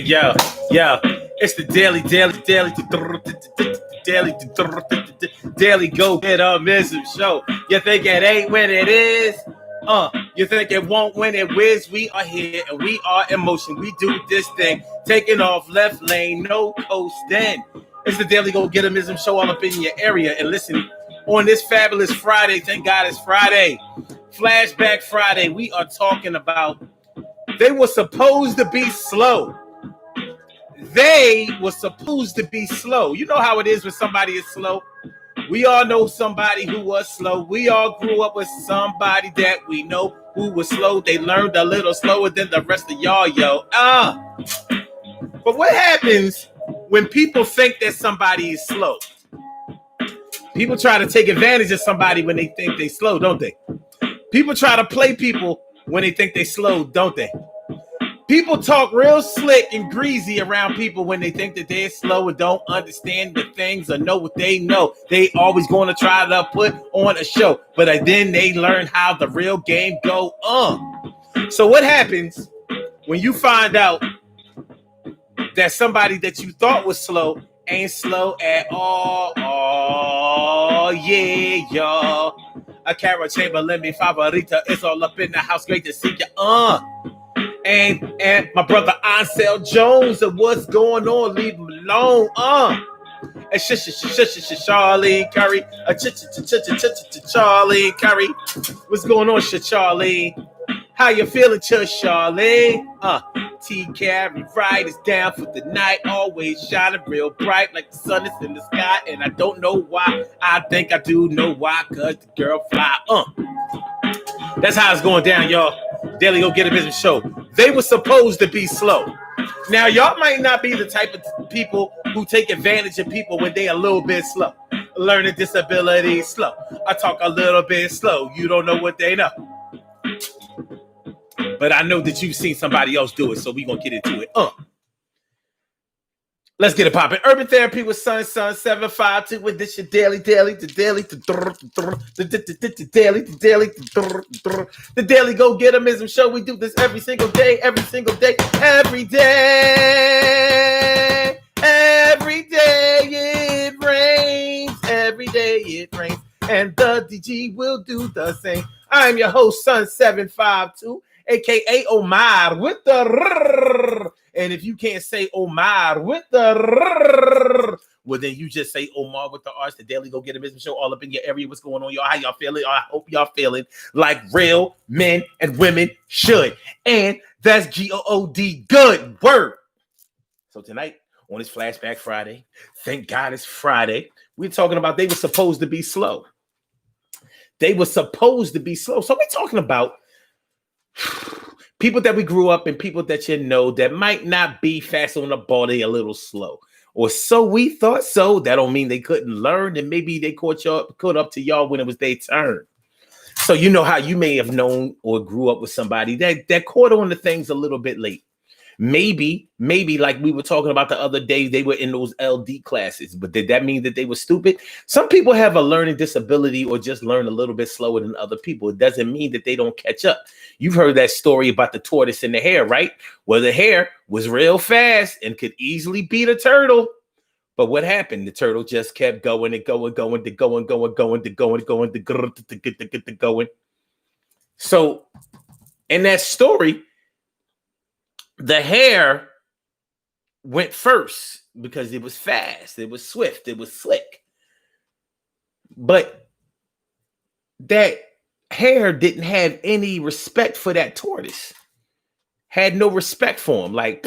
Yo, it's the daily go get mism show. You think it ain't when it is? You think it won't when it whiz? We are here and we are in motion. We do this thing, taking off left lane, no coasting. It's the daily go get mism show all up in your area. And listen, on this fabulous Friday, thank God it's Friday, Flashback Friday. We are talking about they were supposed to be slow. They were supposed to be slow. You know how it is when somebody is slow. We all know somebody who was slow. We all grew up with somebody that we know who was slow. They learned a little slower than the rest of y'all, yo. But what happens when people think that somebody is slow? People try to take advantage of somebody when they think they slow, don't they? People try to play people when they think they slow, don't they? People talk real slick and greasy around people when they think that they're slow and don't understand the things or know what they know. They always going to try to put on a show, but then they learn how the real game go on. So what happens when you find out that somebody that you thought was slow ain't slow at all? Oh, yeah, y'all. A Carol Chamberlain, mi favorita. It's all up in the house. Great to see you. And my brother Ansel Jones, what's going on? Leave him alone. And Charlene Curry. Charlene Curry. What's going on, Charlene? How you feeling, Charlene? T Carry right is down for the night. Always shining real bright like the sun is in the sky. And I don't know why. I think I do know why. Cause the girl fly. That's how it's going down, y'all. Daily Go Get a Business Show. They were supposed to be slow. Now, y'all might not be the type of people who take advantage of people when they a little bit slow. Learning disability, slow. I talk a little bit slow. You don't know what they know. But I know that you've seen somebody else do it, so we're going to get into it. Let's get it popping. Urban Therapy with Sun 752 with this your daily, the daily go get 'emism show. We do this every single day. Every day it rains. Every day it rains. And the DG will do the same. I'm your host, Sun 752, aka Omar with the and if you can't say Omar with the well, then you just say Omar with the R's. The daily go get a business show all up in your area. What's going on, y'all? How y'all feeling? I hope y'all feeling like real men and women should. And that's GOOD, good word. So tonight on this Flashback Friday, thank God it's Friday. We're talking about they were supposed to be slow. They were supposed to be slow. So we're talking about people that we grew up and people that you know that might not be fast on the ball. They a little slow. Or so we thought so. That don't mean they couldn't learn. And maybe they caught up to y'all when it was their turn. So you know how you may have known or grew up with somebody that caught on to things a little bit late. Maybe like we were talking about the other day, they were in those LD classes, but did that mean that they were stupid? Some people have a learning disability or just learn a little bit slower than other people. It doesn't mean that they don't catch up. You've heard that story about the tortoise and the hare, right? Well, the hare was real fast and could easily beat a turtle. But what happened? The turtle just kept going and going. So in that story, the hare went first because it was fast, it was swift, it was slick. But that hare didn't have any respect for that tortoise. Had no respect for him. Like,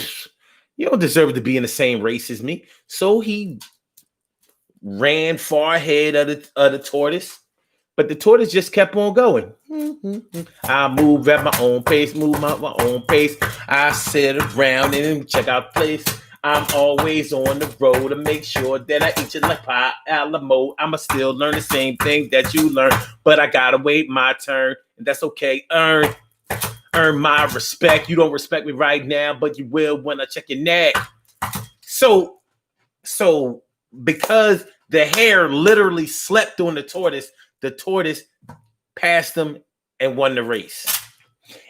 you don't deserve to be in the same race as me. So he ran far ahead of the tortoise. But the tortoise just kept on going. I move at my own pace, my own pace. I sit around and check out the place. I'm always on the road to make sure that I eat it like pie Alamo. I'ma still learn the same thing that you learned, but I gotta wait my turn, and that's okay. Earn my respect. You don't respect me right now, but you will when I check your neck. So because the hare literally slept on the tortoise passed him and won the race.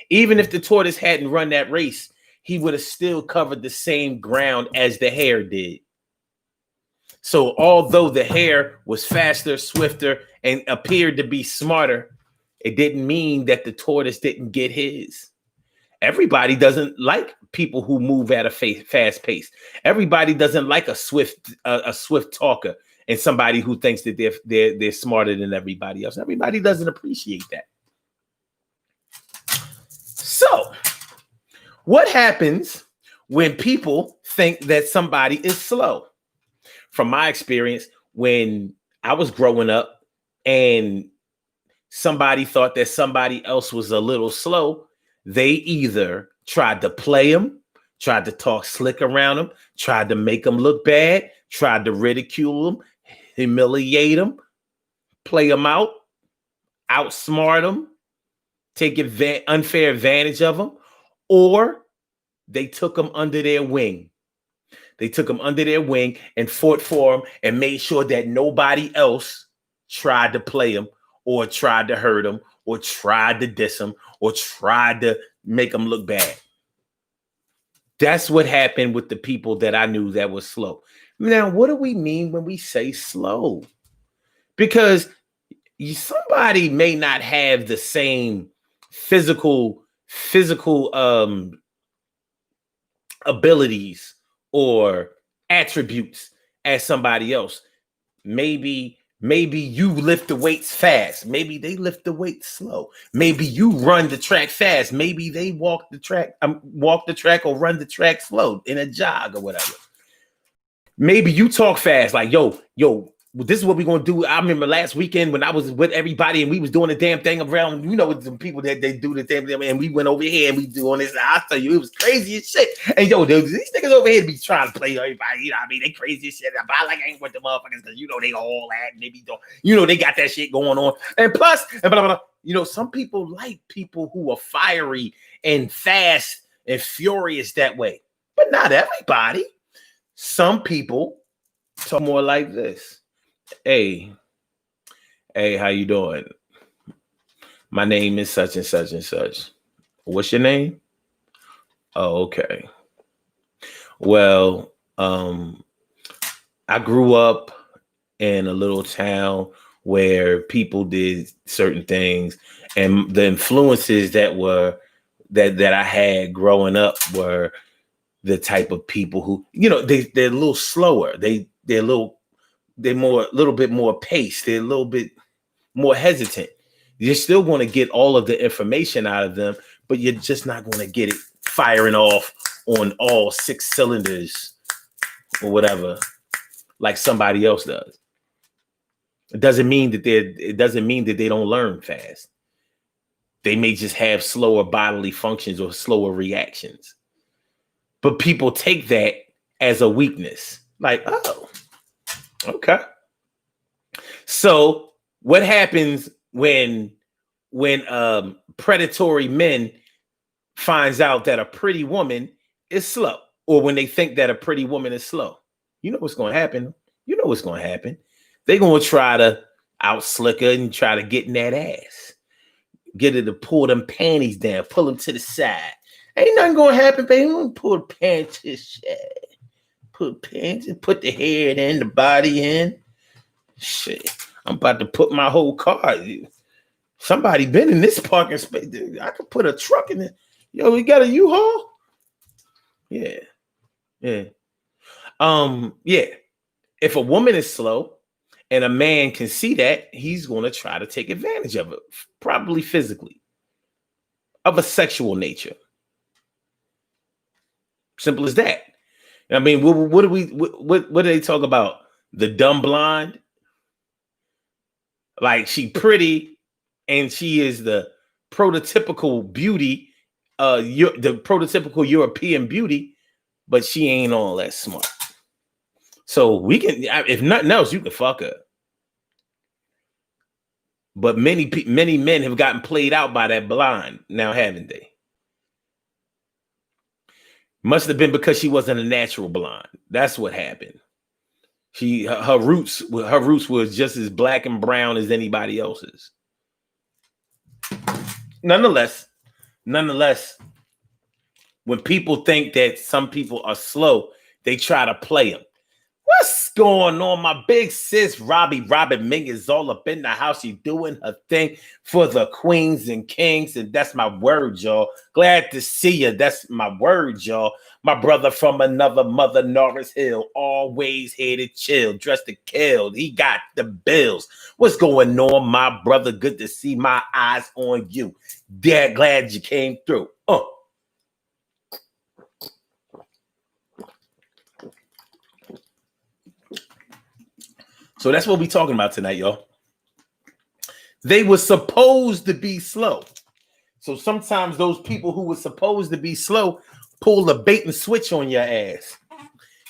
Even if the tortoise hadn't run that race, he would have still covered the same ground as the hare did. So although the hare was faster, swifter, and appeared to be smarter, it didn't mean that the tortoise didn't get his. Everybody doesn't like people who move at a fast pace. Everybody doesn't like a swift talker and somebody who thinks that they're smarter than everybody else. Everybody doesn't appreciate that. So, what happens when people think that somebody is slow? From my experience, when I was growing up and somebody thought that somebody else was a little slow, they either tried to play them, tried to talk slick around them, tried to make them look bad, tried to ridicule them, humiliate them, play them out, outsmart them, take unfair advantage of them, or they took them under their wing. They took them under their wing and fought for them and made sure that nobody else tried to play them or tried to hurt them or tried to diss them or tried to make them look bad. That's what happened with the people that I knew that was slow. Now, what do we mean when we say slow? Because somebody may not have the same physical abilities or attributes as somebody else. Maybe you lift the weights fast. Maybe they lift the weights slow. Maybe you run the track fast. Maybe they walk the track or run the track slow in a jog or whatever. Maybe you talk fast, like, yo, this is what we're gonna do. I remember last weekend when I was with everybody and we was doing the damn thing around, with some people that they do the damn thing, and we went over here and we doing this. I'll tell you, it was crazy as shit. And these niggas over here be trying to play everybody, you know what I mean? They crazy as shit. But I like ain't with the motherfuckers because they all that and they be doing, they got that shit going on. And plus, and blah, blah, blah, some people like people who are fiery and fast and furious that way, but not everybody. Some people talk more like this. Hey, how you doing? My name is such and such and such. What's your name? Oh, okay. Well, I grew up in a little town where people did certain things, and the influences that I had growing up were the type of people who, they're a little slower. They're a little bit more paced. They're a little bit more hesitant. You're still going to get all of the information out of them, but you're just not going to get it firing off on all 6 cylinders or whatever, like somebody else does. It doesn't mean that they don't learn fast. They may just have slower bodily functions or slower reactions. But people take that as a weakness. Like, oh, okay. So what happens when predatory men finds out that a pretty woman is slow, or when they think that a pretty woman is slow? You know what's going to happen. They're going to try to out-slick her and try to get in that ass. Get her to pull them panties down, pull them to the side. Ain't nothing going to happen, baby. I'm going to pull the pants to the side. Put pants and put the hair in, the body in. Shit, I'm about to put my whole car. Somebody been in this parking space. Dude, I could put a truck in it. Yo, we got a U-Haul? Yeah. Yeah. If a woman is slow and a man can see that, he's going to try to take advantage of it, probably physically, of a sexual nature. Simple as that. I mean, what do they talk about? The dumb blonde? Like, she pretty and she is the prototypical beauty, the prototypical European beauty, but she ain't all that smart. So we can, if nothing else, you can fuck her. But many men have gotten played out by that blonde now, haven't they? Must have been because she wasn't a natural blonde. That's what happened. Her roots was just as black and brown as anybody else's. Nonetheless, When people think that some people are slow, they try to play them. What's going on? My big sis, Robin Ming is all up in the house. She doing her thing for the queens and kings. And that's my word, y'all. Glad to see you. That's my word, y'all. My brother from another mother, Norris Hill, always here to chill, dressed to kill. He got the bills. What's going on, my brother? Good to see my eyes on you. Dad, glad you came through. So that's what we're talking about tonight, y'all. They were supposed to be slow. So sometimes those people who were supposed to be slow pull the bait and switch on your ass.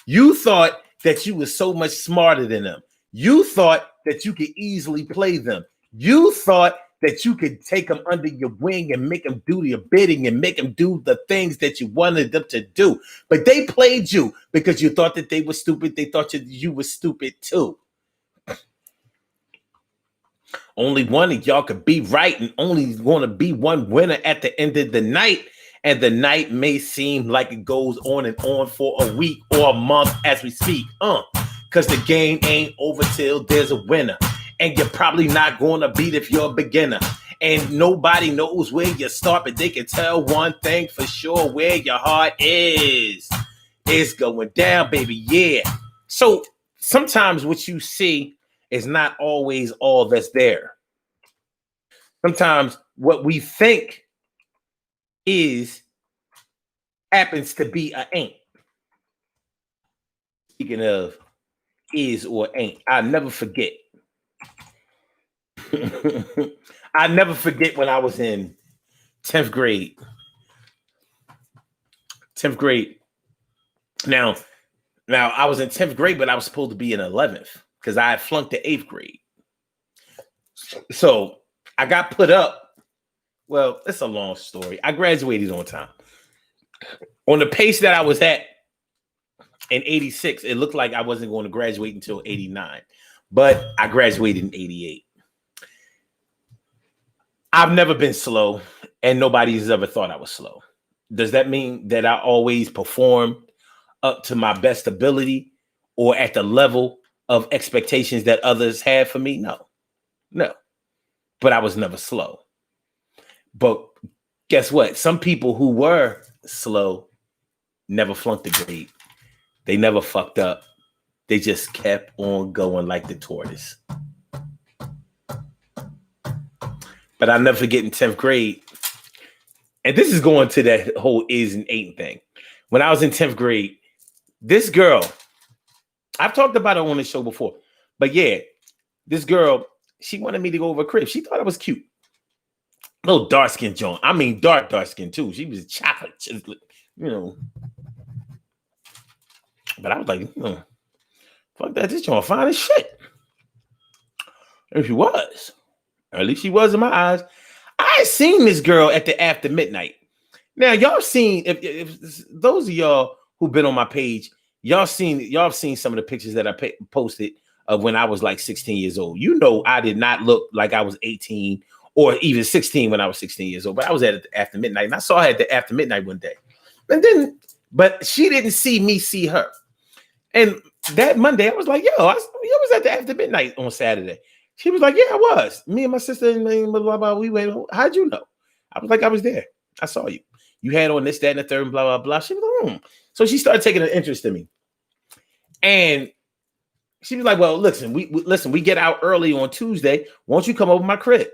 You thought that you were so much smarter than them. You thought that you could easily play them. You thought that you could take them under your wing and make them do your bidding and make them do the things that you wanted them to do. But they played you because you thought that they were stupid. They thought you were stupid too. Only one of y'all could be right and only going to be one winner at the end of the night. And the night may seem like it goes on and on for a week or a month as we speak. Because the game ain't over till there's a winner. And you're probably not going to beat if you're a beginner. And nobody knows where you start, but they can tell one thing for sure, where your heart is. It's going down, baby, yeah. So sometimes what you see is not always all that's there. Sometimes what we think is happens to be a ain't. Speaking of is or ain't, I'll never forget. I never forget when I was in 10th grade. 10th grade. Now I was in 10th grade, but I was supposed to be in 11th because I had flunked the 8th grade. So I got put up. Well, it's a long story. I graduated on time. On the pace that I was at in 86, it looked like I wasn't going to graduate until 89. But I graduated in 88. I've never been slow, and nobody's ever thought I was slow. Does that mean that I always perform up to my best ability or at the level of expectations that others had for me? No. But I was never slow. But guess what? Some people who were slow never flunked the grade. They never fucked up. They just kept on going like the tortoise. But I'll never forget in 10th grade, and this is going to that whole is and ain't thing. When I was in 10th grade, this girl, I've talked about her on the show before, but yeah, this girl, she wanted me to go over a crib. She thought I was cute. Little dark skin John. I mean, dark skin too. She was chocolate, you know. But I was like, fuck that. This John fine as shit. And she was. Or at least she was in my eyes. I seen this girl at the After Midnight. Now, y'all seen, if those of y'all who've been on my page, y'all have seen some of the pictures that I posted of when I was like 16 years old. You know, I did not look like I was 18 or even 16 when I was 16 years old, but I was at After Midnight, and I saw her at the After Midnight one day. But she didn't see me see her. And that Monday, I was like, yo, I was at the After Midnight on Saturday. She was like, yeah, I was. Me and my sister and blah, blah, blah. We went, how'd you know? I was like, I was there. I saw you. You had on this, that, and the third, and blah, blah, blah. She was like, So she started taking an interest in me. And she was like, well, listen, we get out early on Tuesday. Won't you come over my crib?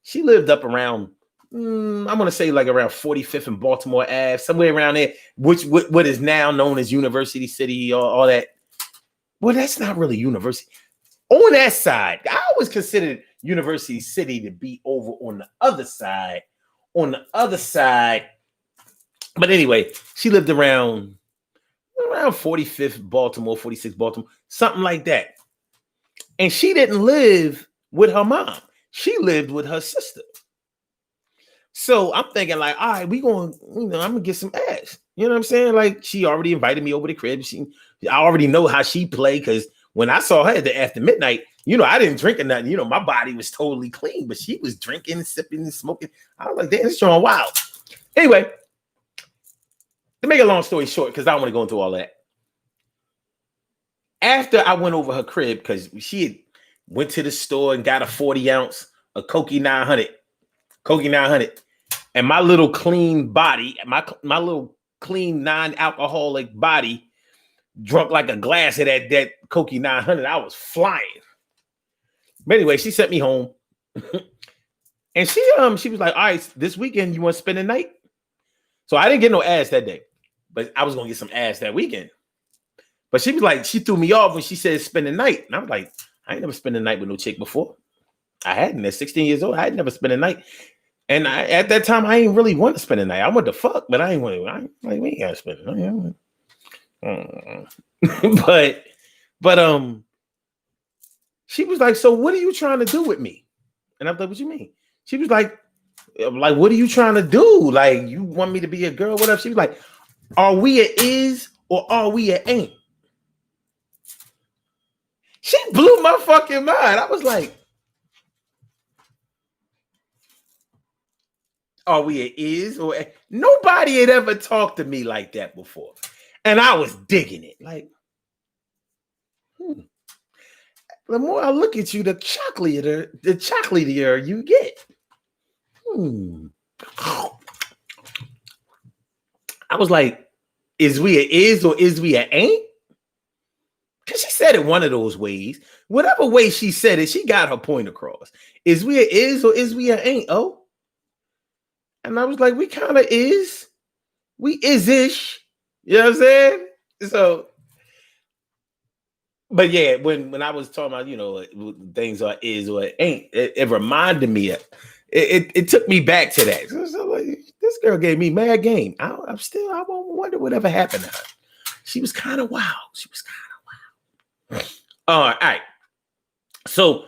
She lived up around, I'm going to say like around 45th and Baltimore Ave, somewhere around there, which what is now known as University City, all that. Well, that's not really University. On that side, I always considered University City to be over on the other side. But anyway, she lived around 45th Baltimore, 46th Baltimore, something like that. And she didn't live with her mom. She lived with her sister. So I'm thinking like, all right, I'm gonna get some ass. You know what I'm saying? Like, she already invited me over to the crib. I already know how she played, because when I saw her at the After Midnight, I didn't drink or nothing. My body was totally clean, but she was drinking, sipping, and smoking. I was like, damn, this is going wild. Anyway, To make a long story short, because I don't want to go into all that. After I went over her crib, because she had went to the store and got a 40 ounce of Cokie 900, and my little clean body, my little clean non-alcoholic body, drunk like a glass of that Cokie 900. I was flying. But anyway, she sent me home, and she was like, "All right, this weekend you want to spend the night?" So I didn't get no ass that day, but I was gonna get some ass that weekend. But she was like, she threw me off when she said spend the night. And I was like, I ain't never spent a night with no chick before. I hadn't. At 16 years old, I had never spent a night. And at that time, I ain't really want to spend a night. I want to fuck, but I ain't want to. We ain't gotta spend a night. but she was like, so what are you trying to do with me? And I'm like, what you mean? She was like, what are you trying to do? Like, you want me to be a girl? Whatever. She was like, are we a is or are we a ain't? She blew my fucking mind. I was like, are we a is or a? Nobody had ever talked to me like that before. And I was digging it. Like, the more I look at you, the chocolatier you get. I was like, is we a is or is we a ain't? Because she said it one of those ways. Whatever way she said it, she got her point across. Is we a is or is we a ain't? Oh. And I was like, we kind of is. We is-ish. You know what I'm saying? So, but yeah, when I was talking about, things are is or ain't, it reminded me of, it took me back to that. So like, this girl gave me mad game. I wonder whatever happened to her. She was kind of wild. All right. So,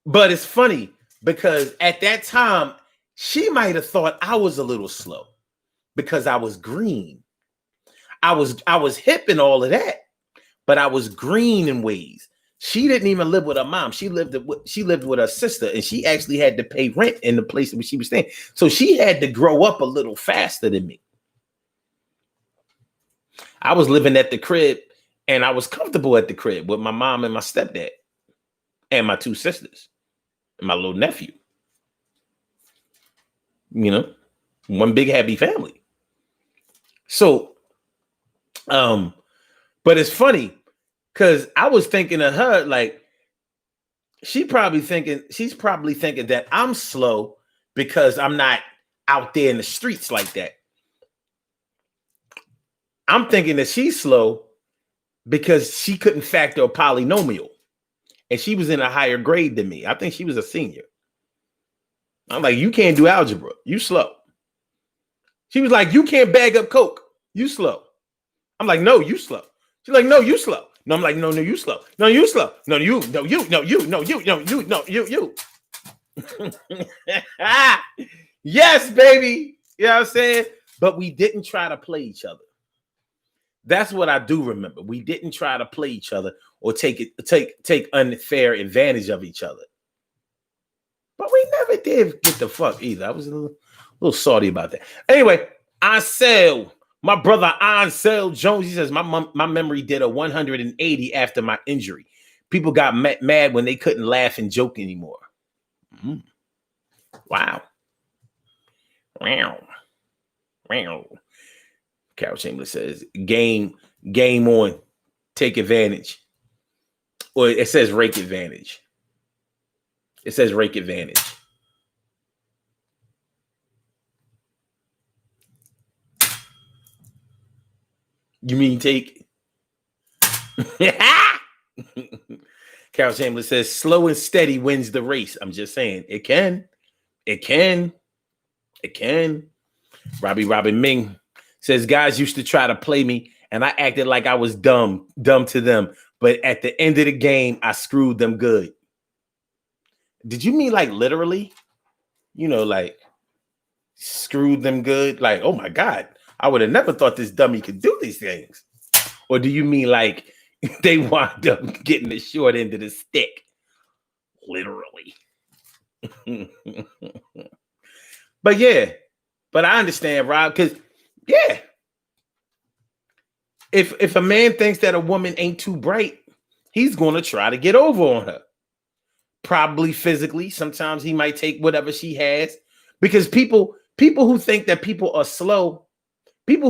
but it's funny because at that time, she might have thought I was a little slow because I was green. I was hip and all of that, but I was green in ways. She didn't even live with her mom. She lived with her sister, and she actually had to pay rent in the place where she was staying. So she had to grow up a little faster than me. I was living at the crib, and I was comfortable at the crib with my mom and my stepdad and my two sisters and my little nephew. One big happy family. So, but it's funny because I was thinking of her like she's probably thinking that I'm slow because I'm not out there in the streets like that. I'm thinking that she's slow because she couldn't factor a polynomial and she was in a higher grade than me. I think she was a senior. I'm like, you can't do algebra. You slow. She was like, you can't bag up coke. You slow. I'm like, no, you slow. She's like, no, you slow. No, I'm like, no, you slow. No, you slow. No, you. Yes, baby. You know what I'm saying? But we didn't try to play each other. That's what I do remember. We didn't try to play each other or take unfair advantage of each other. But we never did get the fuck either. I was a little salty about that. Anyway, my brother Ansel Jones, he says, my memory did a 180 after my injury. People got mad when they couldn't laugh and joke anymore. Wow. Carol Chamberlain says, game on, take advantage. Or it says rake advantage. It says rake advantage. You mean take? Carol Chamberlain says, slow and steady wins the race. I'm just saying, it can. Robbie Ming says, guys used to try to play me, and I acted like I was dumb to them. But at the end of the game, I screwed them good. Did you mean like literally? Like screwed them good? Like, oh my God, I would have never thought this dummy could do these things. Or do you mean like they wound up getting the short end of the stick? Literally. But yeah, But I understand, Rob, because yeah, if a man thinks that a woman ain't too bright, he's gonna try to get over on her. Probably physically. Sometimes he might take whatever she has. Because people who think that people are slow, they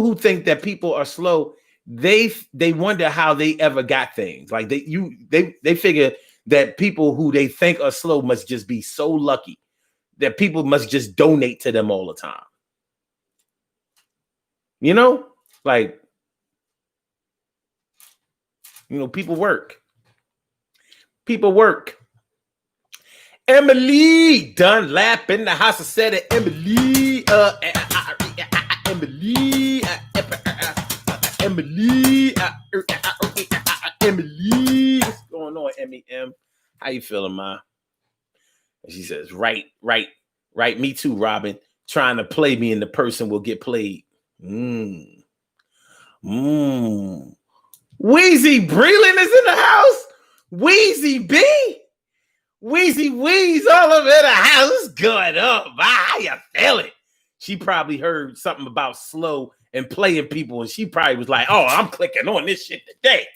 wonder how they ever got things. Like they figure that people who they think are slow must just be so lucky that people must just donate to them all the time. You know, like, you know, people work. Emily Dunlap in the house. I said it. Emily, Emily. What's going on, M-E-M? How you feeling, ma? And she says, right. Me too, Robin. Trying to play me and the person will get played. Wheezy Breland is in the house. Wheezy B. Wheezy Wheeze all over the house. What's going on? How you feeling? She probably heard something about slow and playing people, and she probably was like, oh, I'm clicking on this shit today.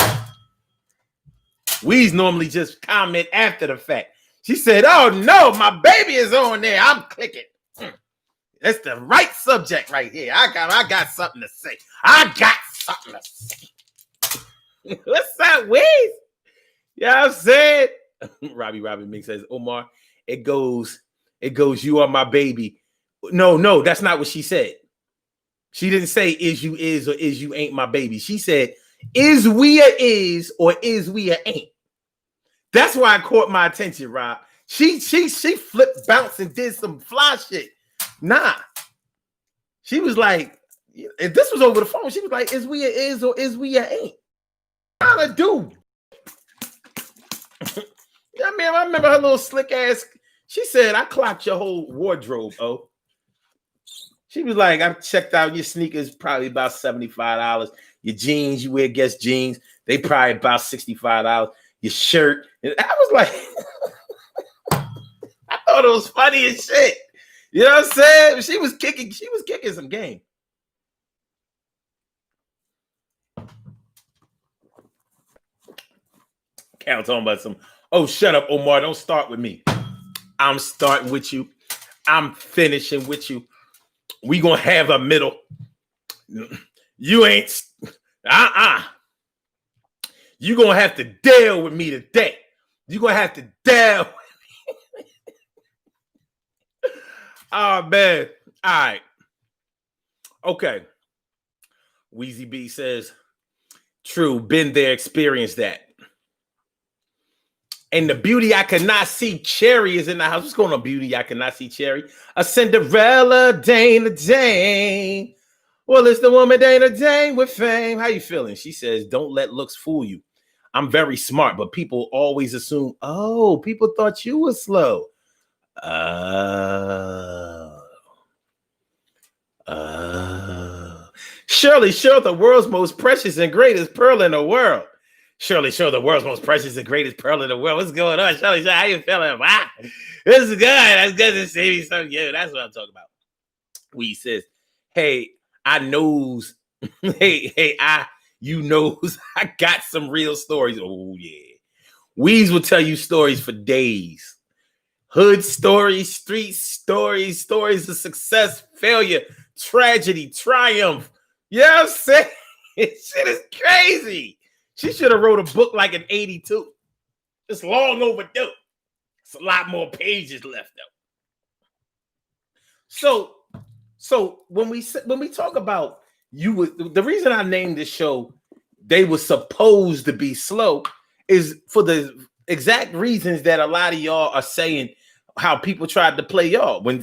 Wheeze normally just comment after the fact. She said, oh no, my baby is on there. I'm clicking. That's the right subject right here. I got something to say. What's up, Wheeze? You know what I'm saying? Robbie Mix says, Omar, it goes, you are my baby. No, that's not what she said. She didn't say is you is or is you ain't my baby. She said, is we a is or is we a ain't. That's why I caught my attention, Rob. She flipped, bounced, and did some fly shit. Nah. She was like, if this was over the phone, she was like, is we a is or is we a ain't? What I do? I mean, I remember her little slick ass. She said, I clocked your whole wardrobe, oh. She was like, I checked out your sneakers, probably about $75. Your jeans, you wear Guess jeans, they probably about $65. Your shirt. And I was like, I thought it was funny as shit. You know what I'm saying? She was kicking some game. Count talking about some, oh, shut up, Omar. Don't start with me. I'm starting with you. I'm finishing with you. We gonna have a middle. You ain't You gonna have to deal with me today. You gonna have to deal with me. Oh man. All right. Okay. Wheezy B says, true, been there, experienced that. And the beauty I cannot see, Cherry is in the house. What's going on, beauty I cannot see, Cherry? A Cinderella, Dana Dane. Well, it's the woman Dana Dane with fame. How you feeling? She says, don't let looks fool you. I'm very smart, but people always assume, oh, people thought you were slow. Shirley, the world's most precious and greatest pearl in the world. Shirley, the world's most precious and greatest pearl in the world. What's going on? Shirley, how you feeling? Wow. This is good. That's good to see me so good. That's what I'm talking about. We says, hey, I knows. You knows I got some real stories. Oh, yeah. Weez will tell you stories for days. Hood stories, street stories, stories of success, failure, tragedy, triumph. You know what I'm saying? Shit is crazy. She should have wrote a book like in 82. It's long overdue. It's a lot more pages left though. So when we talk about the reason I named this show, they were supposed to be slow, is for the exact reasons that a lot of y'all are saying how people tried to play y'all. When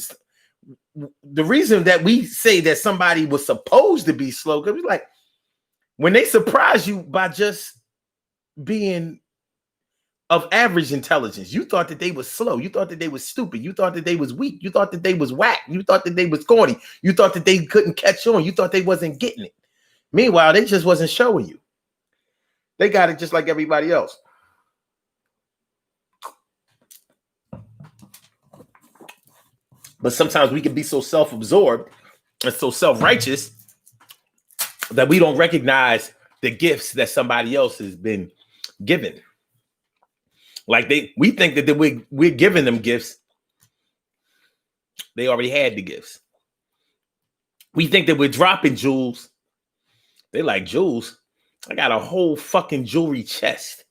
the reason that we say that somebody was supposed to be slow, because it's like when they surprise you by just being of average intelligence, you thought that they was slow. You thought that they was stupid. You thought that they was weak. You thought that they was whack. You thought that they was corny. You thought that they couldn't catch on. You thought they wasn't getting it. Meanwhile, they just wasn't showing you. They got it just like everybody else. But sometimes we can be so self-absorbed and so self-righteous that we don't recognize the gifts that somebody else has been given. Like we think that we're giving them gifts. They already had the gifts. We think that we're dropping jewels. They like jewels. I got a whole fucking jewelry chest.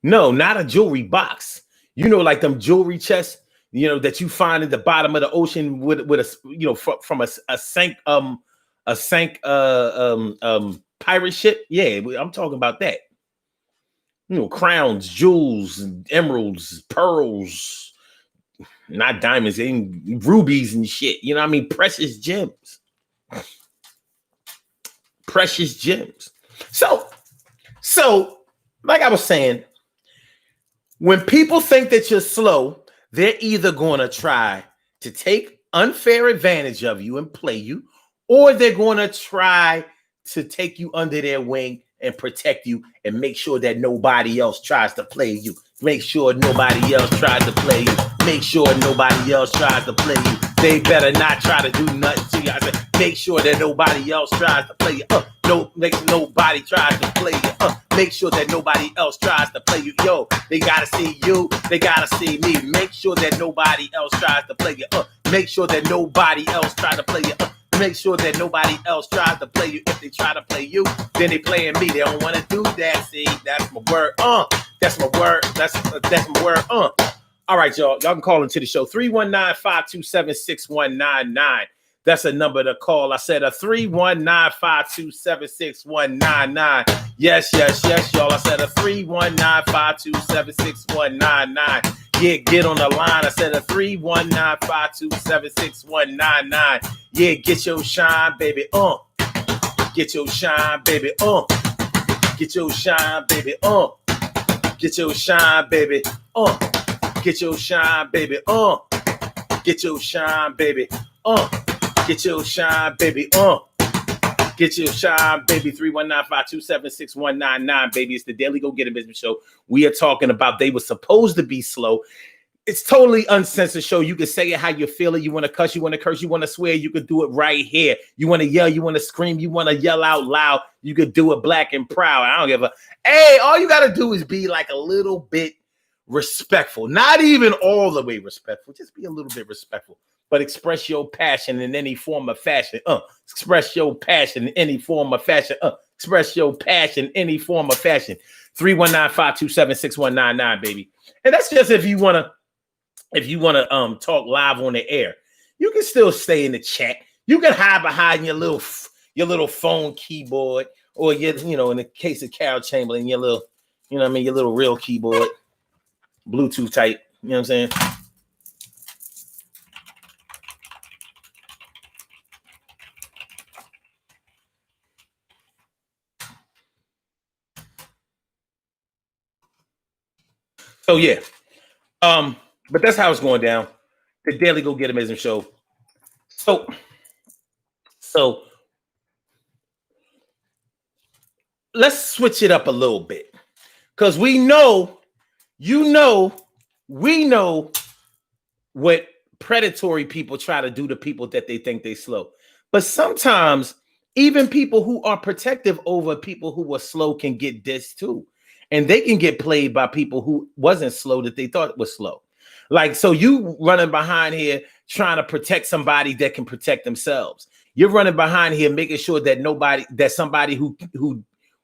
No, not a jewelry box. You know, like them jewelry chests, you know, that you find at the bottom of the ocean with a, you know, from a sank pirate ship. Yeah, I'm talking about that. You know, crowns, jewels, emeralds, pearls, not diamonds, and rubies and shit. You know what I mean? Precious gems. Precious gems. So, like I was saying, when people think that you're slow, they're either going to try to take unfair advantage of you and play you, or they're going to try to take you under their wing and protect you and make sure that nobody else tries to play you. Make sure nobody else tries to play you. Make sure nobody else tries to play you. They better not try to do nothing to you. I said, make sure that nobody else tries to play you. Make sure nobody tries to play you. Make sure that nobody else tries to play you. Yo, they gotta see you. They gotta see me. Make sure that nobody else tries to play you. Make sure that nobody else tries to play you. Make sure that nobody else tries to play you. If they try to play you, then they playing me. They don't want to do that. See, that's my word. That's my word. That's my word. All right, y'all. Y'all can call into the show. 319-527-6199. That's a number to call. I said a 319-527-6199. Yes, y'all. I said a 319-527-6199. Yeah, get on the line. I said a 319-527-6199. Yeah, get your shine, baby. Get your shine, baby. Get your shine, baby. Get your shine, baby. Get your shine, baby. Get your shine, baby. Get your shine, baby. Get your shine, baby. 319-527-6199, baby. It's the Daily Go Get It Business Show. We are talking about they were supposed to be slow. It's totally uncensored show. You can say it how you feel it. You want to cuss, you want to curse, you want to swear, you could do it right here. You want to yell, you want to scream, you want to yell out loud, you could do it black and proud. I don't give a, hey, all you got to do is be like a little bit respectful. Not even all the way respectful. Just be a little bit respectful. But express your passion in any form of fashion. Express your passion in any form of fashion. Express your passion in any form of fashion. 319-527-6199, baby. And that's just if you want to talk live on the air. You can still stay in the chat. You can hide behind your little phone keyboard, or in the case of Carol Chamberlain, your little, your little real keyboard, Bluetooth type. You know what I'm saying? So yeah. But that's how it's going down. The Daily Go Get It Business Show. So let's switch it up a little bit, because we know what predatory people try to do to people that they think they slow. But sometimes even people who are protective over people who are slow can get dissed too. And they can get played by people who wasn't slow that they thought was slow. Like, so you running behind here trying to protect somebody that can protect themselves. You're running behind here making sure that somebody who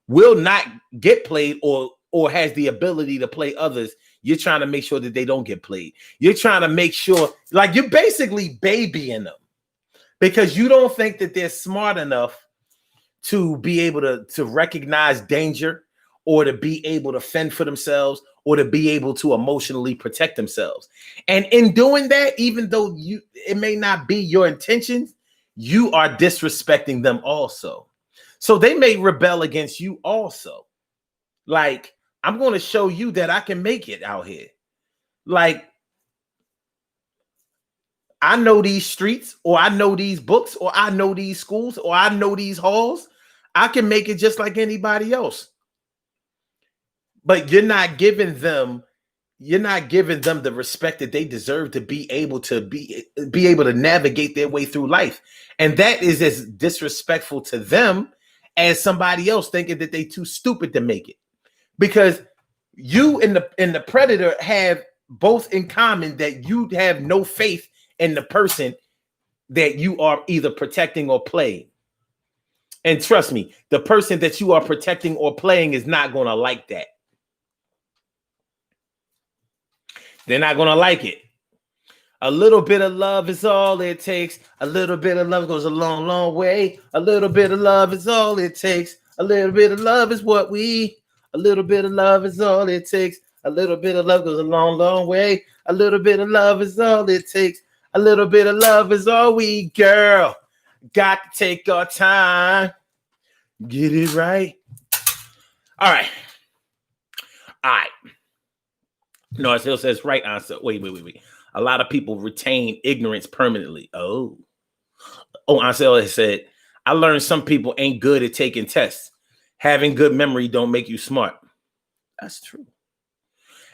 will not get played or has the ability to play others, you're trying to make sure that they don't get played. You're trying to make sure, like, you're basically babying them because you don't think that they're smart enough to be able to recognize danger, or to be able to fend for themselves, or to be able to emotionally protect themselves. And in doing that, even though it may not be your intention, you are disrespecting them also. So they may rebel against you also. Like, I'm going to show you that I can make it out here. Like, I know these streets, or I know these books, or I know these schools, or I know these halls. I can make it just like anybody else. But you're not giving them you're not giving them the respect that they deserve to be able to navigate their way through life. And that is as disrespectful to them as somebody else thinking that they too stupid to make it. Because you and the predator have both in common that you have no faith in the person that you are either protecting or playing. And trust me, the person that you are protecting or playing is not going to like that. They're not going to like it. A little bit of love is all it takes. A little bit of love goes a long, long way. A little bit of love is all it takes. A little bit of love is what we. A little bit of love is all it takes. A little bit of love goes a long, long way. A little bit of love is all it takes. A little bit of love is all we, girl. Got to take our time. Get it right. All right. All right. No, it still says right answer. Wait. A lot of people retain ignorance permanently. Ansel has said, I learned some people ain't good at taking tests. Having good memory don't make you smart. That's true.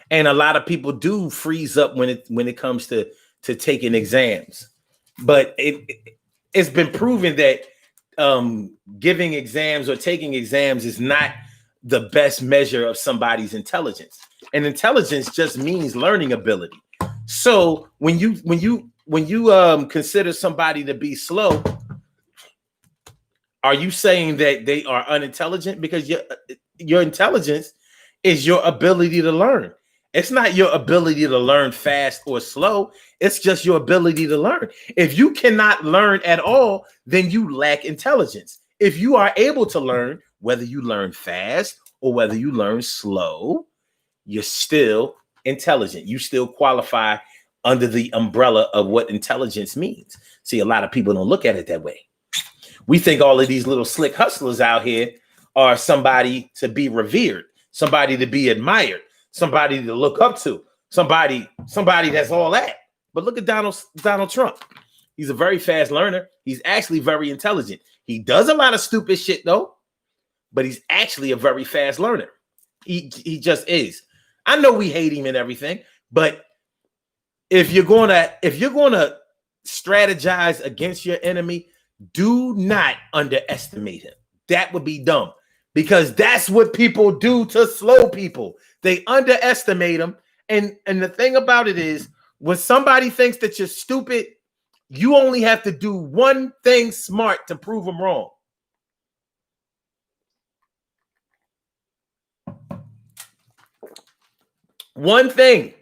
And a lot of people do freeze up when it comes to taking exams. But it's been proven that giving exams or taking exams is not the best measure of somebody's intelligence. And intelligence just means learning ability. So when you consider somebody to be slow, are you saying that they are unintelligent? Because your intelligence is your ability to learn. It's not your ability to learn fast or slow. It's just your ability to learn. If you cannot learn at all, then you lack intelligence. If you are able to learn, whether you learn fast or whether you learn slow, you're still intelligent. You still qualify under the umbrella of what intelligence means. See, a lot of people don't look at it that way. We think all of these little slick hustlers out here are somebody to be revered, somebody to be admired, somebody to look up to, somebody that's all that. But look at Donald Trump. He's a very fast learner. He's actually very intelligent. He does a lot of stupid shit though, but he's actually a very fast learner. He just is. I know we hate him and everything, but if you're gonna strategize against your enemy, do not underestimate him. That would be dumb, because that's what people do to slow people. They underestimate them. And the thing about it is, when somebody thinks that you're stupid, you only have to do one thing smart to prove them wrong. One thing.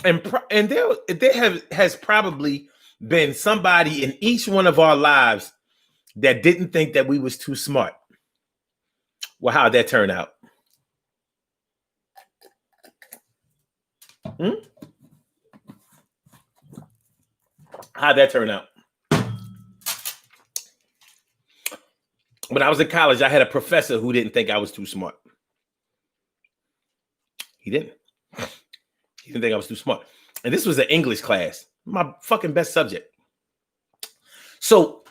And there has probably been somebody in each one of our lives that didn't think that we was too smart. Well, how'd that turn out? How'd that turn out? When I was in college, I had a professor who didn't think I was too smart. He didn't think I was too smart. And this was an English class, my fucking best subject. So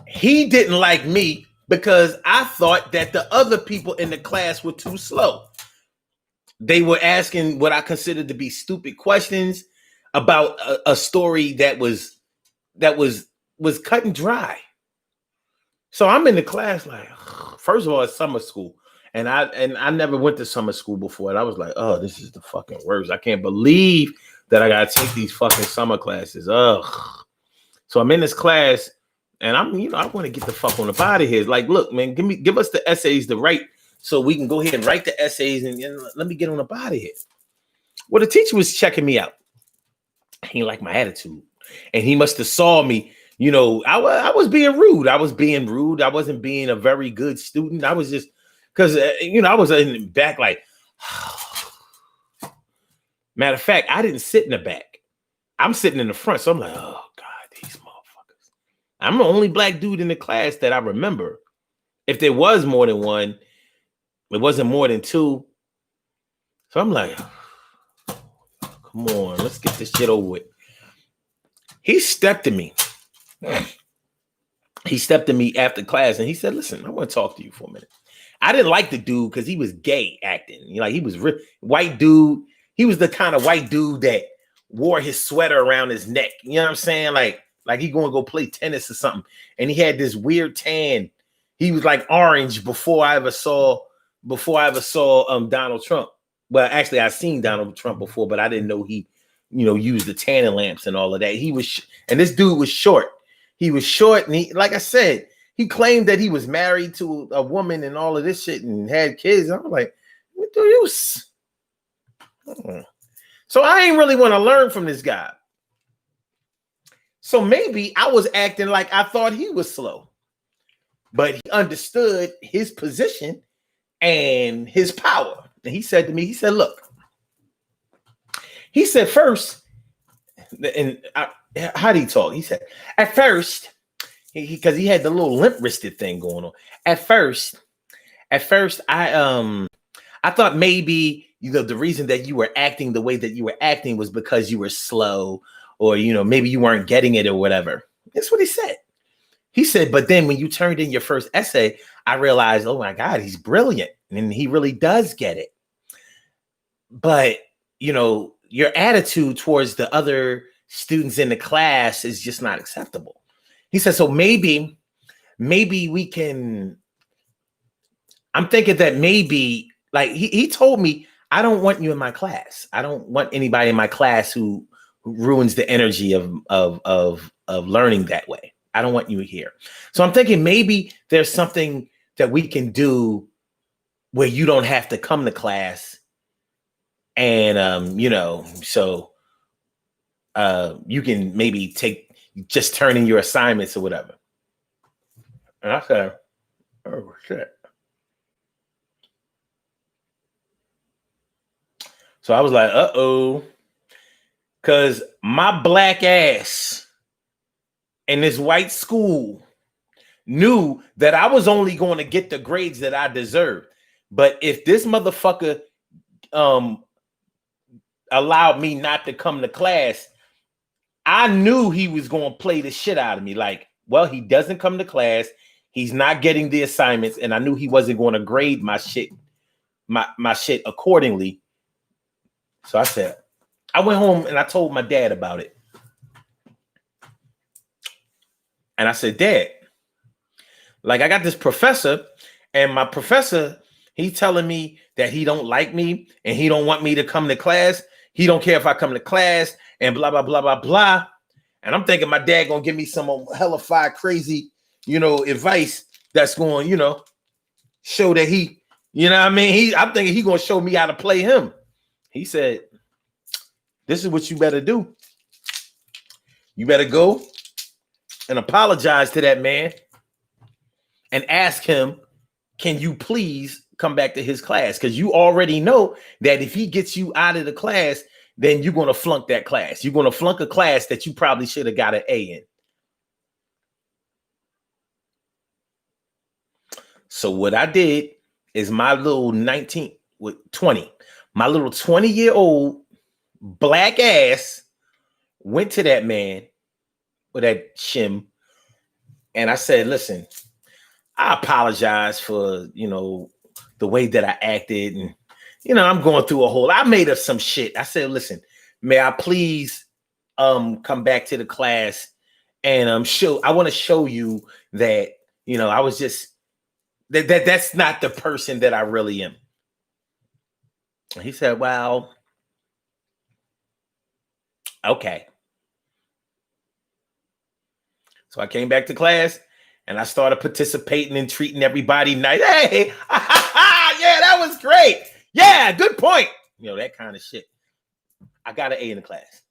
he didn't like me because I thought that the other people in the class were too slow. They were asking what I considered to be stupid questions about a story that was cut and dry. So I'm in the class like, first of all, it's summer school. And I never went to summer school before. And I was like, oh, this is the fucking worst. I can't believe that I got to take these fucking summer classes. Ugh. So I'm in this class and I want to get the fuck on up out of here. Like, look, man, give us the essays to write so we can go ahead and write the essays and let me get on up out of here. Well, the teacher was checking me out. He didn't like my attitude. And he must have saw me. I was being rude. I wasn't being a very good student. I was just, because, I was in the back like, matter of fact, I didn't sit in the back. I'm sitting in the front. So I'm like, oh, God, these motherfuckers. I'm the only black dude in the class that I remember. If there was more than one, it wasn't more than two. So I'm like, come on, let's get this shit over with. He stepped to me. He stepped to me after class and he said, listen, I want to talk to you for a minute. I didn't like the dude because he was gay acting. You know, like he was white dude. He was the kind of white dude that wore his sweater around his neck. You know what I'm saying? Like he going to go play tennis or something. And he had this weird tan. He was like orange before I ever saw Donald Trump. Well, actually, I've seen Donald Trump before, but I didn't know he, used the tanning lamps and all of that. And this dude was short. He was short, and he, like I said, he claimed that he was married to a woman and all of this shit and had kids. I'm like, what do you? So I ain't really want to learn from this guy. So maybe I was acting like I thought he was slow, but he understood his position and his power. And he said to me, he said, look, he said first, how did he talk? He said, at first, because he had the little limp-wristed thing going on. At first, I thought maybe the reason that you were acting the way that you were acting was because you were slow, or maybe you weren't getting it or whatever. That's what he said. He said, but then when you turned in your first essay, I realized, oh my God, he's brilliant, and he really does get it. But your attitude towards the other students in the class is just not acceptable. He said, so maybe we can. I'm thinking that maybe, like he told me, I don't want you in my class. I don't want anybody in my class who ruins the energy of learning that way. I don't want you here. So I'm thinking maybe there's something that we can do where you don't have to come to class, and so you can maybe just turn in your assignments or whatever. And I said, oh shit. So I was like, uh-oh. Because my black ass in this white school knew that I was only going to get the grades that I deserved. But if this motherfucker allowed me not to come to class, I knew he was going to play the shit out of me. Like, well, he doesn't come to class. He's not getting the assignments. And I knew he wasn't going to grade my shit accordingly. So I went home and I told my dad about it. And I said, Dad, like I got this professor, and my professor, he's telling me that he don't like me and he don't want me to come to class. He don't care if I come to class and blah, blah, blah, blah, blah. And I'm thinking my dad going to give me some hellified crazy, advice that's going, show that he, what I mean? I'm thinking he's going to show me how to play him. He said, this is what you better do. You better go and apologize to that man and ask him, can you please come back to his class? Because you already know that if he gets you out of the class, then you're going to flunk that class. You're going to flunk a class that you probably should have got an A in. So what I did is my little 20-year-old black ass went to that man with that shim, and I said, listen, I apologize for, the way that I acted, and, I'm going through I made up some shit. I said, listen, may I please come back to the class and I want to show you that, I was just, that's not the person that I really am. He said, well, okay. So I came back to class and I started participating and treating everybody nice. Hey, yeah, that was great. Yeah, good point. That kind of shit. I got an A in the class.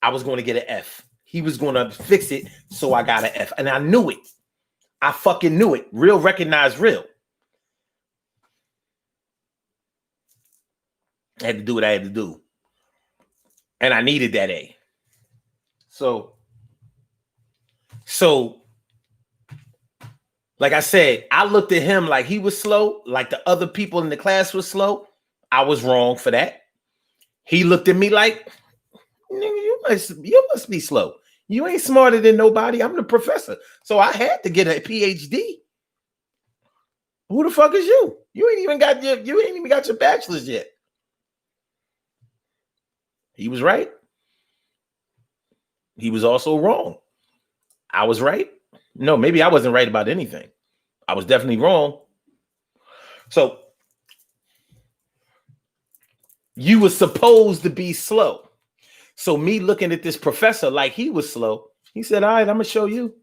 I was going to get an F. He was going to fix it, so I got an F. And I knew it. I fucking knew it. Real recognized real. I had to do what I had to do. And I needed that A. So, like I said, I looked at him like he was slow, like the other people in the class were slow. I was wrong for that. He looked at me like, you must be slow. You ain't smarter than nobody. I'm the professor. So I had to get a PhD. Who the fuck is you? You ain't even got your bachelor's yet. He was right. He was also wrong. I was right. No, maybe I wasn't right about anything. I was definitely wrong. So you were supposed to be slow. So me looking at this professor like he was slow, he said, all right, I'm going to show you.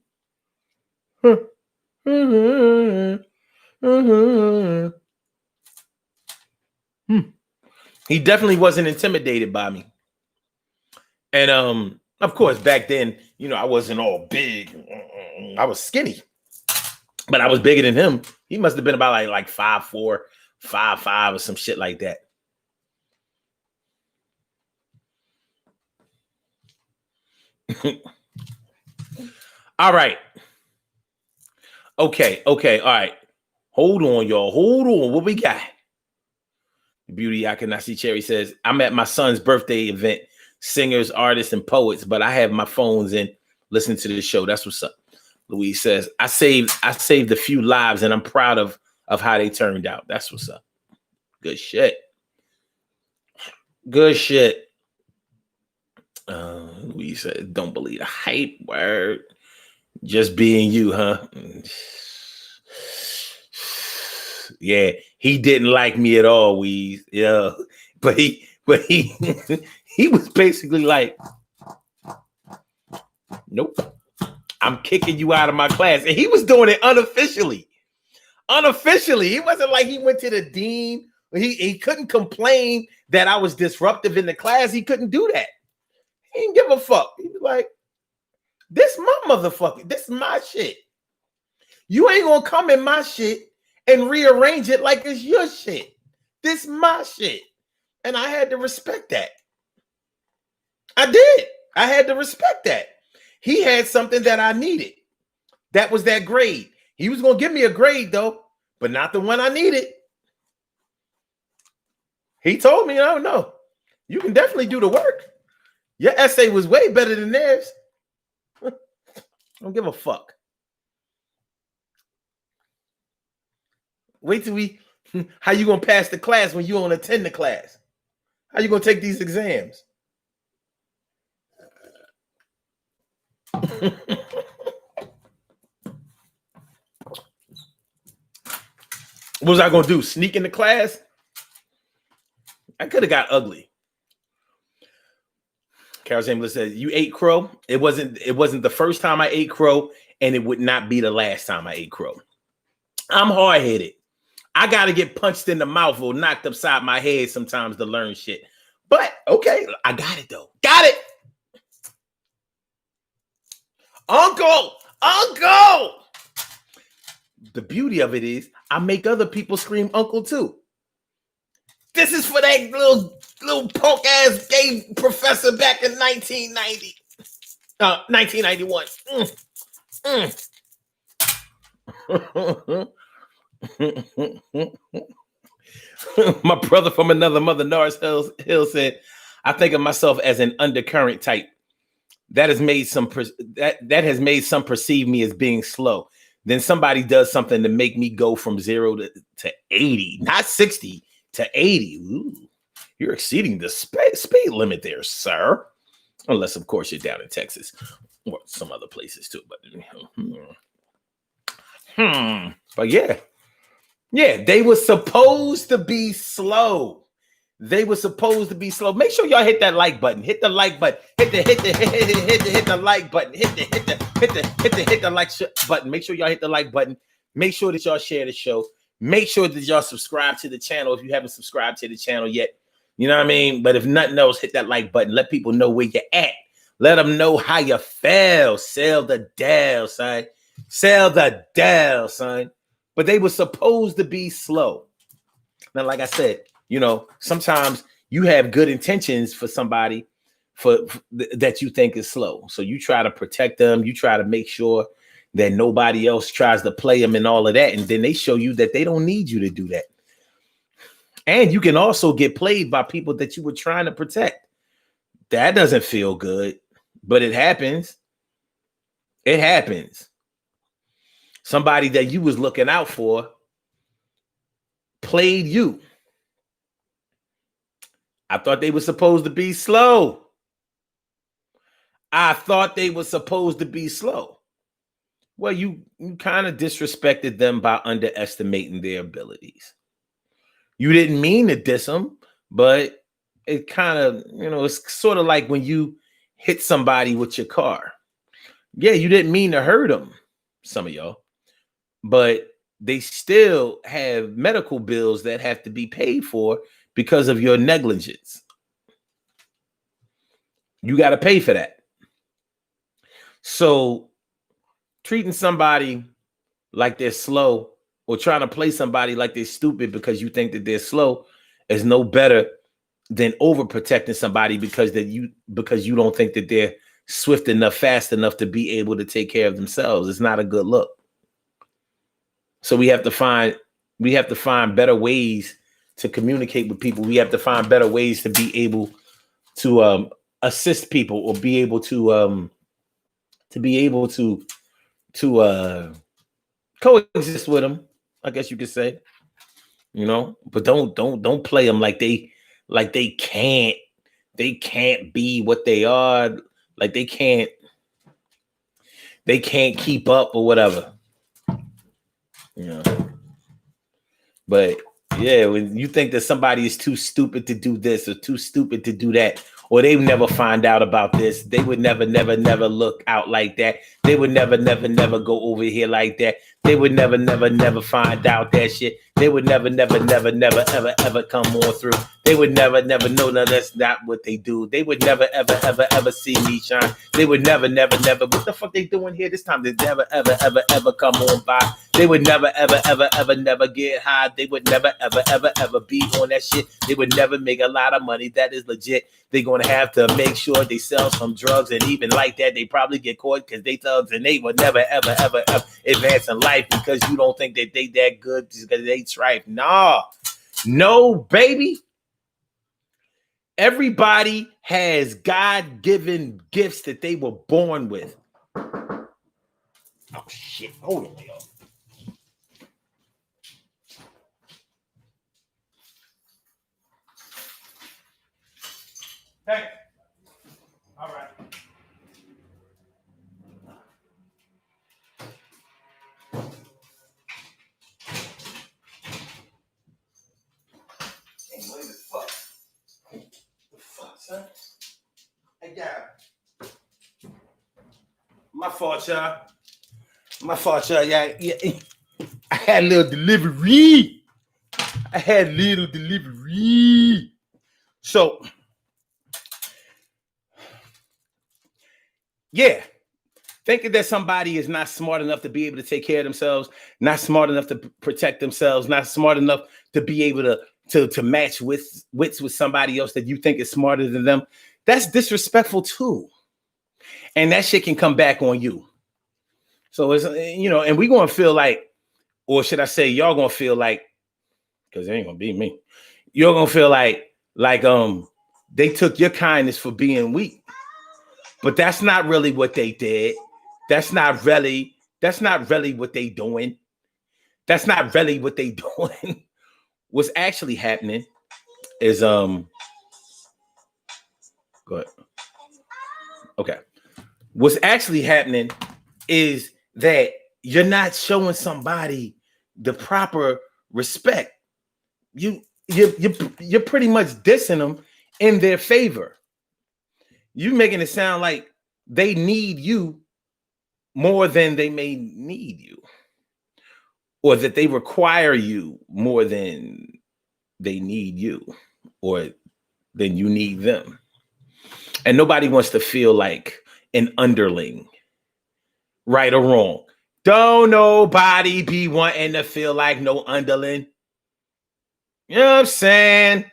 He definitely wasn't intimidated by me. And of course, back then, I wasn't all big. I was skinny. But I was bigger than him. He must have been about like 5'4", 5'5", or some shit like that. All right. Okay. All right. Hold on, y'all. Hold on. What we got? Beauty I Cannot See Cherry says, I'm at my son's birthday event. Singers, artists, and poets, but I have my phones in listening to the show. That's what's up. Louise says, I saved a few lives and I'm proud of how they turned out. That's what's up. Good shit. Good shit. Louise says, don't believe the hype word. Just being you, huh? Yeah, he didn't like me at all, Weez. Yeah. But he he was basically like, nope. I'm kicking you out of my class. And he was doing it unofficially. Unofficially. He wasn't like he went to the dean. He couldn't complain that I was disruptive in the class. He couldn't do that. He didn't give a fuck. He was like, this my motherfucker. This is my shit. You ain't gonna come in my shit and rearrange it like it's your shit. This my shit. And I had to respect that. I did. I had to respect that. He had something that I needed. That was that grade. He was going to give me a grade, though, but not the one I needed. He told me, oh, no, you can definitely do the work. Your essay was way better than theirs. Don't give a fuck. Wait till how you going to pass the class when you don't attend the class? How you going to take these exams? What was I going to do? Sneak in the class? I could have got ugly. Carol Chamberlain says, you ate crow? It wasn't the first time I ate crow, and it would not be the last time I ate crow. I'm hard-headed. I got to get punched in the mouth or knocked upside my head sometimes to learn shit. But, okay, I got it, though. Got it! Uncle! The beauty of it is I make other people scream uncle, too. This is for that little punk-ass gay professor back in 1990. 1991. My brother from another mother, Norris Hill, said, I think of myself as an undercurrent type. That has made some perceive me as being slow. Then somebody does something to make me go from 0 to 80, not 60 to 80. Ooh, you're exceeding the speed limit there, sir. Unless, of course, you're down in Texas or some other places too. But yeah, they were supposed to be slow. Make sure y'all hit that like button. Hit the like button. Hit the like button. Hit the like button. Make sure y'all hit the like button. Make sure that y'all share the show. Make sure that y'all subscribe to the channel if you haven't subscribed to the channel yet. You know what I mean? But if nothing else, hit that like button. Let people know where you're at. Let them know how you feel. Sell the Dell, son. But they were supposed to be slow. Now, like I said, sometimes you have good intentions for somebody that you think is slow. So you try to protect them. You try to make sure that nobody else tries to play them and all of that. And then they show you that they don't need you to do that. And you can also get played by people that you were trying to protect. That doesn't feel good, but it happens. Somebody that you was looking out for played you. I thought they were supposed to be slow. I thought they were supposed to be slow. Well, you kind of disrespected them by underestimating their abilities. You didn't mean to diss them, but it kind of, it's sort of like when you hit somebody with your car. Yeah, you didn't mean to hurt them, some of y'all, but they still have medical bills that have to be paid for because of your negligence. You got to pay for that. So treating somebody like they're slow or trying to play somebody like they're stupid because you think that they're slow is no better than overprotecting somebody because you don't think that they're swift enough, fast enough to be able to take care of themselves. It's not a good look. So we have to find better ways to communicate with people. We have to find better ways to be able to assist people or be able to coexist with them, I guess you could say, but don't play them like they can't be what they are, like they can't keep up or whatever. But yeah, when you think that somebody is too stupid to do this or too stupid to do that, or they would never find out about this, they would never look out like that. They would never go over here like that. They would never find out that shit. They would never ever come on through. They would never know that that's not what they do. They would never ever see me shine. They would never what the fuck they doing here this time? They never ever come on by. They would never ever get high. They would never ever be on that shit. They would never make a lot of money. That is legit. They're gonna have to make sure they sell some drugs, and even like that, they probably get caught because they thugs, and they would never ever advance in life because you don't think that they that good because they tripe. No, baby. Everybody has God-given gifts that they were born with. Oh shit! Hold on, y'all. Hey. All right. Anyway, the fuck, son? Hey, yeah. My fault, y'all. Yeah. I had a little delivery. So, yeah. Thinking that somebody is not smart enough to be able to take care of themselves, not smart enough to protect themselves, not smart enough to be able to match wits with somebody else that you think is smarter than them, that's disrespectful too. And that shit can come back on you. So it's, and we're going to feel like, or should I say, y'all going to feel like, because it ain't going to be me, you're going to feel like they took your kindness for being weak. But that's not really what they did. That's not really what they doing. That's not really what they doing. What's actually happening is go ahead. Okay. What's actually happening is that you're not showing somebody the proper respect. You're pretty much dissing them in their favor. You making it sound like they need you more than they may need you, or that they require you more than they need you, or than you need them. And nobody wants to feel like an underling, right or wrong. Don't nobody be wanting to feel like no underling. You know what I'm saying?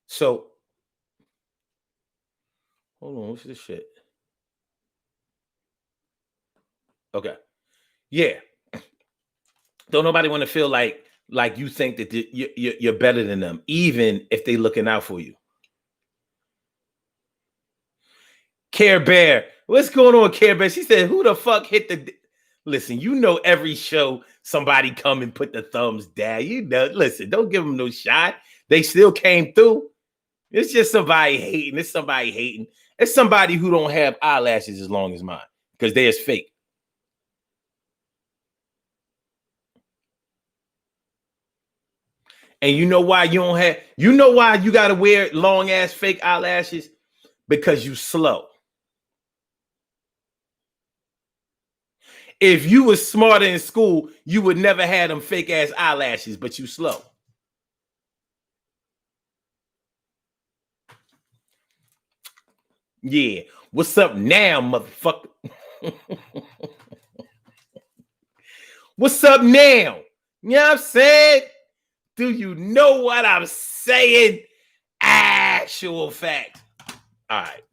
So, hold on, what's this shit? Okay. Yeah. Don't nobody want to feel like you think that you're better than them, even if they looking out for you. Care Bear. What's going on, Care Bear? She said, who the fuck hit the... Listen, you know every show somebody come and put the thumbs down. You know, listen, don't give them no shot. They still came through. It's just somebody hating. It's somebody hating. It's somebody who don't have eyelashes as long as mine because theirs fake. And you know why you don't have, you know why you got to wear long ass fake eyelashes? Because you slow. If you was smarter in school, you would never have them fake ass eyelashes, but you slow. Yeah. What's up now, motherfucker? What's up now? You know what I'm saying? Do you know what I'm saying? Actual fact. All right.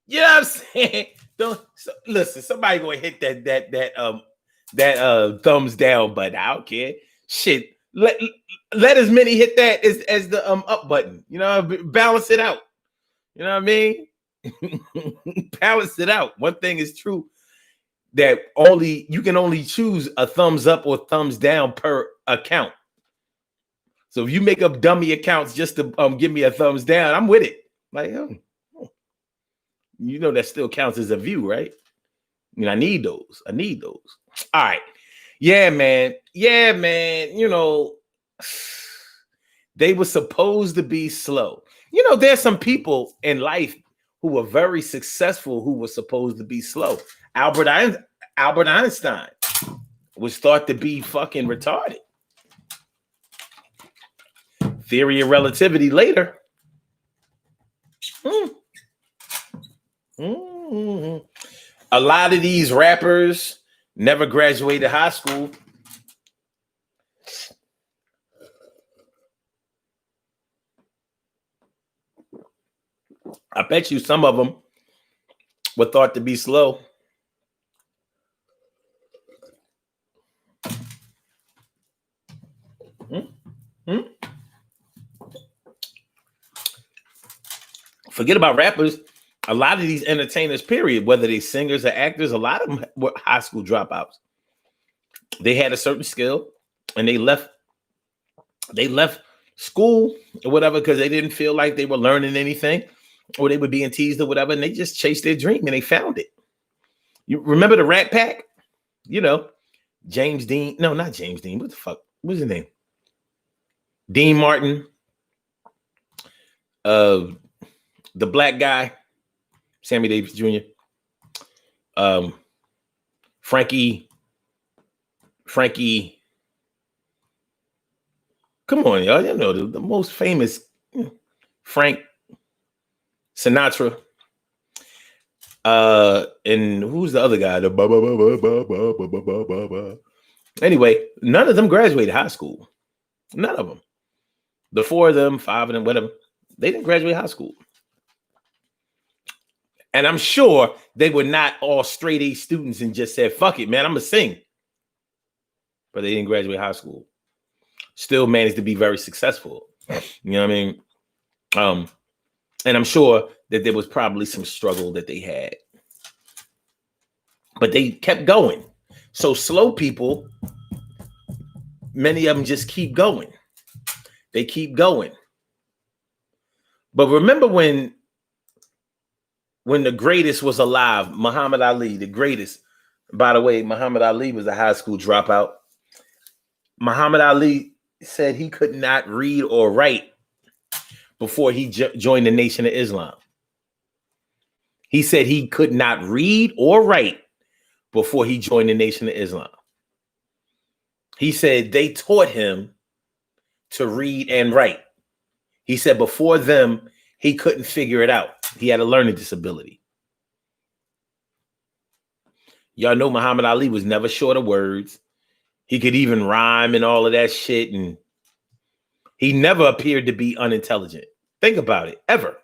You know what I'm saying? Don't listen. Somebody gonna hit that thumbs down button. I don't care. Shit. Let as many hit that as the up button. You know, balance it out. You know what I mean? Balance it out. One thing is true that you can only choose a thumbs up or thumbs down per account. So if you make up dummy accounts just to give me a thumbs down, I'm with it. Like, you know that still counts as a view, right? I mean, I need those. All right. Yeah, man. You know, they were supposed to be slow. You know, there's some people in life who were very successful who were supposed to be slow. Albert Einstein was thought to be fucking retarded. Theory of relativity later. A lot of these rappers never graduated high school. I bet you some of them were thought to be slow. Forget about rappers. A lot of these entertainers, period, whether they singers or actors, a lot of them were high school dropouts. They had a certain skill and they left school or whatever because they didn't feel like they were learning anything or they were being teased or whatever, and they just chased their dream and they found it. You remember the Rat Pack? You know, James Dean. No, not James Dean. What the fuck? What's his name? Dean Martin. The black guy, Sammy Davis Jr. Frankie. Come on, y'all. You know the most famous Frank Sinatra. And who's the other guy? Anyway, none of them graduated high school. None of them. The four of them, five of them, whatever, they didn't graduate high school. And I'm sure they were not all straight A students and just said, fuck it, man, I'm going to sing. But they didn't graduate high school. Still managed to be very successful. You know what I mean? And I'm sure that there was probably some struggle that they had. But they kept going. So slow people, many of them just keep going. They keep going. But remember when the greatest was alive, Muhammad Ali, the greatest. By the way, Muhammad Ali was a high school dropout. Muhammad Ali said he could not read or write before he joined the Nation of Islam. He said he could not read or write before he joined the Nation of Islam. He said they taught him to read and write. He said before them, he couldn't figure it out. He had a learning disability. Y'all know Muhammad Ali was never short of words. He could even rhyme and all of that shit. And he never appeared to be unintelligent. Think about it, ever.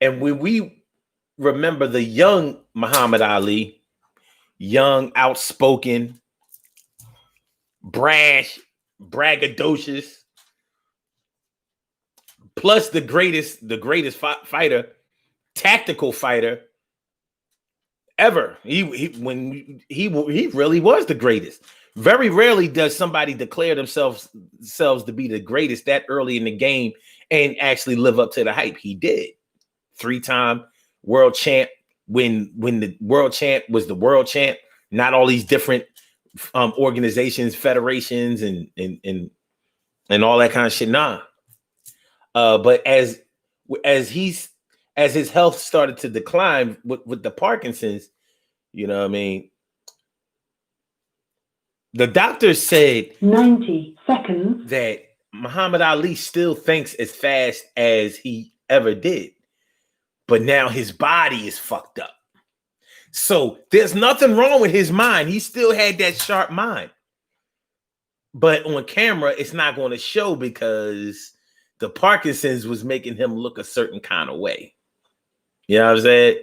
And when we remember the young Muhammad Ali, young, outspoken, brash, braggadocious, plus the greatest fighter, tactical fighter ever. He really was the greatest. Very rarely does somebody declare themselves to be the greatest that early in the game and actually live up to the hype. He did. 3-time world champ. When the world champ was the world champ, not all these different organizations, federations, and all that kind of shit. Nah. But as his health started to decline with the Parkinson's, you know what I mean? The doctor said 90 seconds that Muhammad Ali still thinks as fast as he ever did, but now his body is fucked up. So there's nothing wrong with his mind. He still had that sharp mind. But on camera, it's not going to show because the Parkinson's was making him look a certain kind of way. You know what I'm saying?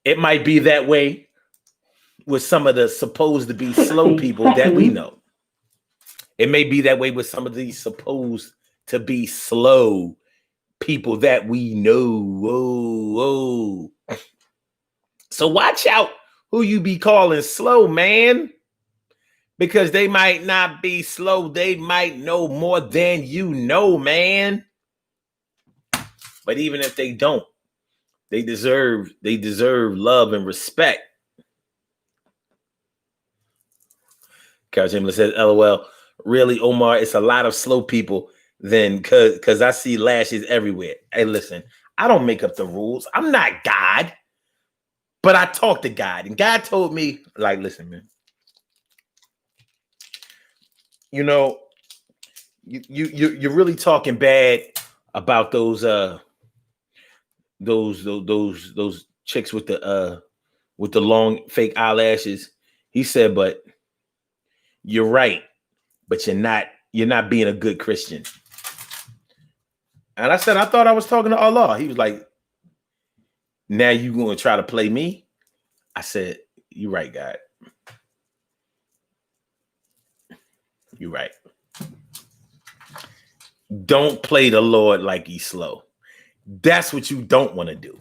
It might be that way with some of the supposed to be slow people that we know. It may be that way with some of these supposed to be slow people that we know. Whoa. So watch out who you be calling slow, man. Because they might not be slow. They might know more than you know, man. But even if they don't, they deserve love and respect. Carol Chamberlain says, LOL. Really, Omar, it's a lot of slow people then because I see lashes everywhere. Hey, listen, I don't make up the rules. I'm not God. But I talked to God, and God told me, like, listen, man. You know, you're really talking bad about those chicks with the long fake eyelashes. He said, but you're right, but you're not being a good Christian. And I said, I thought I was talking to Allah. He was like, now you going to try to play me? I said, you're right, God. You're right. Don't play the Lord like he's slow. That's what you don't want to do.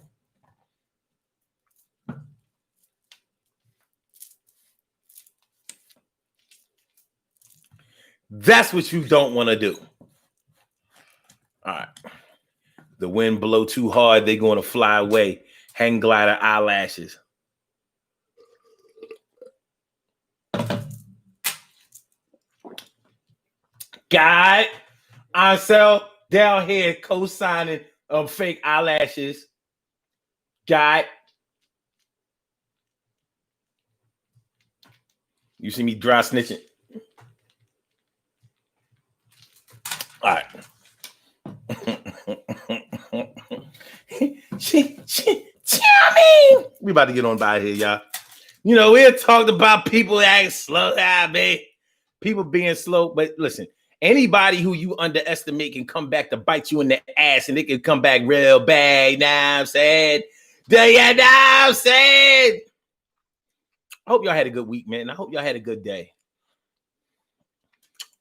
That's what you don't want to do. All right. The wind blow too hard, they're going to fly away. Hang glider eyelashes. God, Ansel down here co-signing fake eyelashes. God. You see me dry snitching. All right. We about to get on by here, y'all. You know, we're talking about people acting slow, man. People being slow, but listen, anybody who you underestimate can come back to bite you in the ass, and it can come back real bad. Now I'm saying, I hope y'all had a good week, man. I hope y'all had a good day.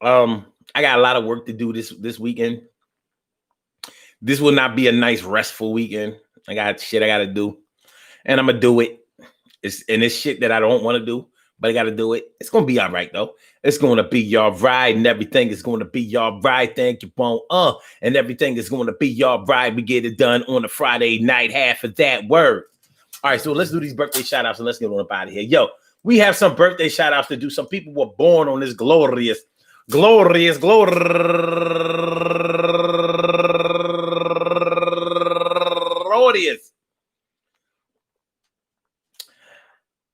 I got a lot of work to do this weekend. This will not be a nice restful weekend. I got shit I got to do, and I'm gonna do it. It's shit that I don't want to do, but I got to do it. It's gonna be all right though. It's gonna be y'all right, and everything is gonna be y'all right. Thank you, Bone. And everything is gonna be y'all right. We get it done on a Friday night. Half of that word. All right, so let's do these birthday shout outs and let's get on up out of here. Yo, we have some birthday shout outs to do. Some people were born on this glorious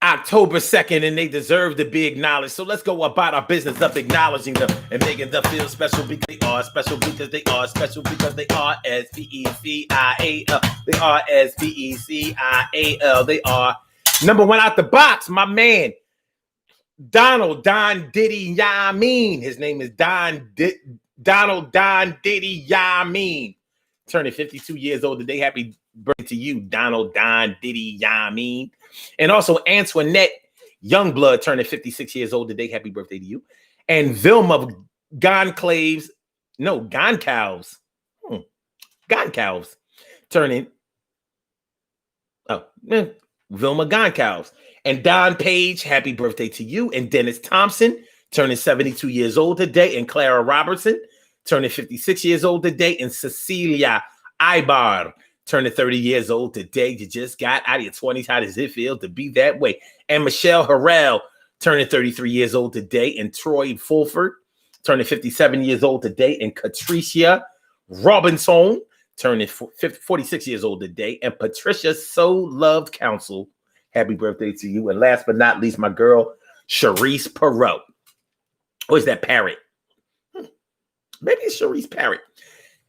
October 2nd, and they deserve to be acknowledged. So let's go about our business of acknowledging them and making them feel special because they are special because they are special because they are S-P-E-C-I-A-L. They are S-P-E-C-I-A-L. They are number one out the box, my man, Donald Don Diddy Yamin. His name is Donald Don Diddy Yamin. Turning 52 years old today. Happy birthday to you, Donald Don Diddy Yamin. And also Antoinette Youngblood turning 56 years old today. Happy birthday to you. And Vilma Goncalves turning Vilma Goncalves. And Don Page, happy birthday to you. And Dennis Thompson, turning 72 years old today. And Clara Robertson, turning 56 years old today. And Cecilia Ibar, turning 30 years old today. You just got out of your 20s. How does it feel to be that way? And Michelle Harrell, turning 33 years old today. And Troy Fulford, turning 57 years old today. And Katricia Robinson, turning 46 years old today. And Patricia So Loved Counsel, happy birthday to you. And last but not least, my girl, Charisse Perot. Or is that Parrot? Maybe it's Charisse Parrot.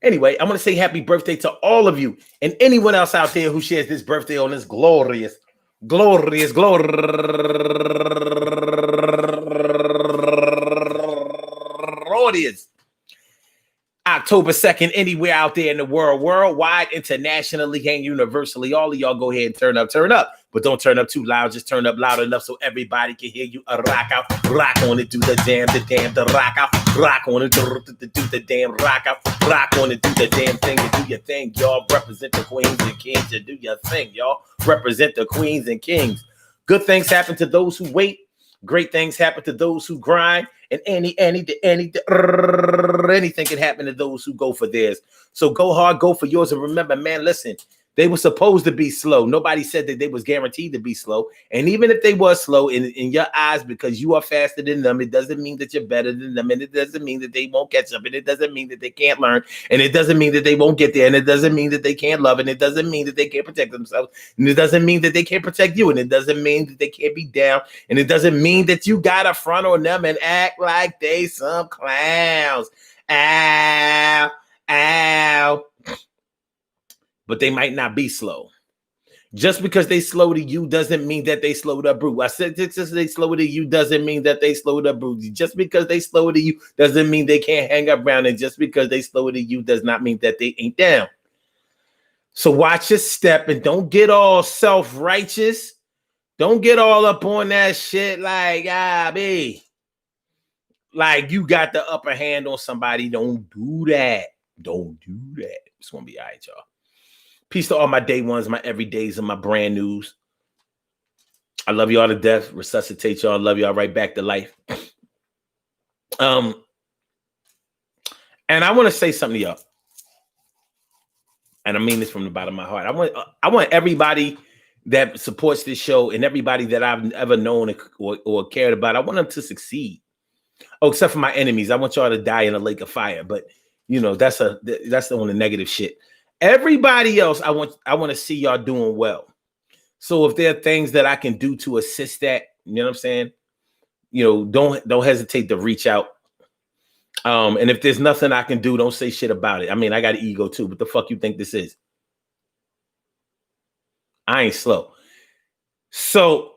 Anyway, I'm going to say happy birthday to all of you and anyone else out there who shares this birthday on this glorious October 2nd, anywhere out there in the world, worldwide, internationally, and universally. All of y'all go ahead and turn up. But don't turn up too loud. Just turn up loud enough so everybody can hear you. Rock out, rock on it, do the damn, the rock out, rock on it, do the damn, rock out, rock on it, do the damn thing, and do your thing, y'all. Represent the queens and kings, and do your thing, y'all. Represent the queens and kings. Good things happen to those who wait. Great things happen to those who grind. And anything can happen to those who go for theirs. So go hard, go for yours. And remember, man, listen, they were supposed to be slow. Nobody said that they was guaranteed to be slow. And even if they were slow in your eyes, because you are faster than them, it doesn't mean that you're better than them. And it doesn't mean that they won't catch up. And it doesn't mean that they can't learn. And it doesn't mean that they won't get there. And it doesn't mean that they can't love. And it doesn't mean that they can't protect themselves. And it doesn't mean that they can't protect you. And it doesn't mean that they can't be down. And it doesn't mean that you got to front on them and act like they some clowns. Ow, ow. But they might not be slow. Just because they slow to you doesn't mean that they slow to Brew. I said just they slow to you doesn't mean that they slow to Brew. Just because they slow to you doesn't mean they can't hang around. And just because they slow to you does not mean that they ain't down. So watch your step and don't get all self-righteous. Don't get all up on that shit like, like you got the upper hand on somebody. Don't do that. Don't do that. It's going to be all right, y'all. Peace to all my day ones, my everydays, and my brand news. I love y'all to death. Resuscitate y'all. Love y'all right back to life. And I want to say something to y'all. And I mean this from the bottom of my heart. I want everybody that supports this show and everybody that I've ever known or cared about, I want them to succeed. Oh, except for my enemies. I want y'all to die in a lake of fire. But you know, that's on the negative shit. Everybody else, I want to see y'all doing well. So if there are things that I can do to assist that, you know what I'm saying? You know, don't hesitate to reach out. And if there's nothing I can do, don't say shit about it. I mean, I got an ego too. What the fuck you think this is? I ain't slow. So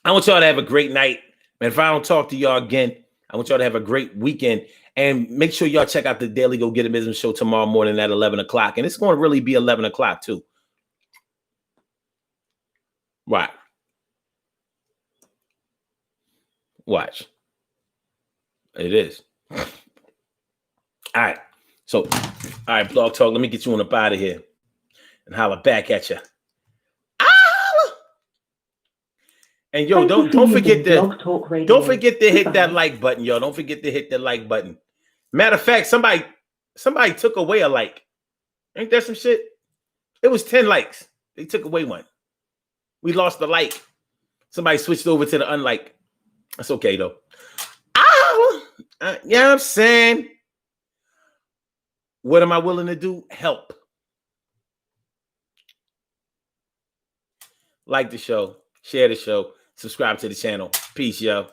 I want y'all to have a great night. And if I don't talk to y'all again, I want y'all to have a great weekend. And make sure y'all check out the Daily Go Get a Business show tomorrow morning at 11 o'clock. And it's going to really be 11 o'clock too. Right. Watch. It is. All right. So, all right, Blog Talk, let me get you on up out of here and holler back at you. And yo, don't forget to hit that like button, yo. Don't forget to hit that like button. Matter of fact, somebody took away a like. Ain't that some shit? It was 10 likes. They took away one. We lost the like. Somebody switched over to the unlike. That's okay though. You know what I'm saying? What am I willing to do? Help. Like the show, share the show, subscribe to the channel. Peace, yo.